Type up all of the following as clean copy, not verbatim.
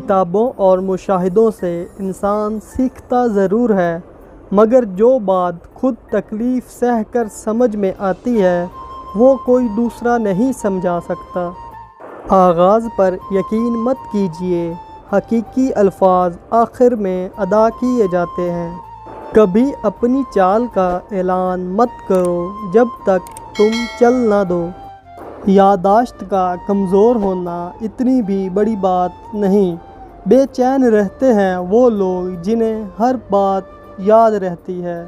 کتابوں اور مشاہدوں سے انسان سیکھتا ضرور ہے، مگر جو بات خود تکلیف سہ کر سمجھ میں آتی ہے وہ کوئی دوسرا نہیں سمجھا سکتا۔ آغاز پر یقین مت کیجیے، حقیقی الفاظ آخر میں ادا کیے جاتے ہیں۔ کبھی اپنی چال کا اعلان مت کرو جب تک تم چل نہ دو۔ یادداشت کا کمزور ہونا اتنی بھی بڑی بات نہیں۔ بے چین رہتے ہیں وہ لوگ جنہیں ہر بات یاد رہتی ہے۔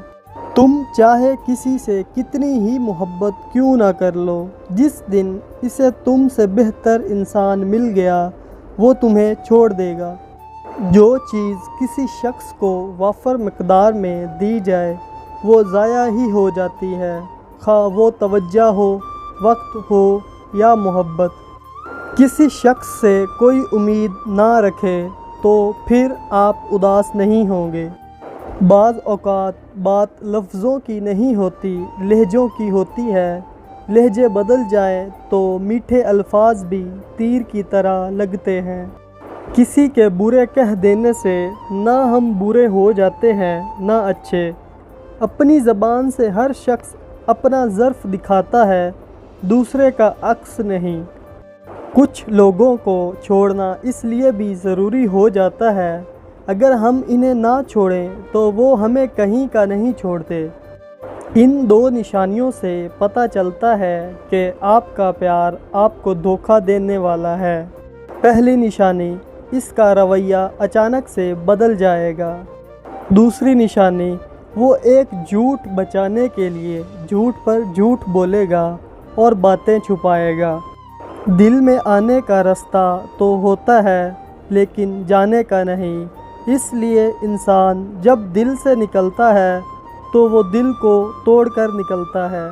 تم چاہے کسی سے کتنی ہی محبت کیوں نہ کر لو، جس دن اسے تم سے بہتر انسان مل گیا وہ تمہیں چھوڑ دے گا۔ جو چیز کسی شخص کو وافر مقدار میں دی جائے وہ ضائع ہی ہو جاتی ہے، خواہ وہ توجہ ہو، وقت ہو یا محبت۔ کسی شخص سے کوئی امید نہ رکھے تو پھر آپ اداس نہیں ہوں گے۔ بعض اوقات بات لفظوں کی نہیں ہوتی، لہجوں کی ہوتی ہے۔ لہجے بدل جائیں تو میٹھے الفاظ بھی تیر کی طرح لگتے ہیں۔ کسی کے برے کہہ دینے سے نہ ہم برے ہو جاتے ہیں نہ اچھے۔ اپنی زبان سے ہر شخص اپنا ظرف دکھاتا ہے، دوسرے کا عکس نہیں۔ کچھ لوگوں کو چھوڑنا اس لیے بھی ضروری ہو جاتا ہے، اگر ہم انہیں نہ چھوڑیں تو وہ ہمیں کہیں کا نہیں چھوڑتے۔ ان دو نشانیوں سے پتہ چلتا ہے کہ آپ کا پیار آپ کو دھوکہ دینے والا ہے۔ پہلی نشانی، اس کا رویہ اچانک سے بدل جائے گا۔ دوسری نشانی، وہ ایک جھوٹ بچانے کے لیے جھوٹ پر جھوٹ بولے گا اور باتیں چھپائے گا۔ دل میں آنے کا رستہ تو ہوتا ہے لیکن جانے کا نہیں، اس لیے انسان جب دل سے نکلتا ہے تو وہ دل کو توڑ کر نکلتا ہے۔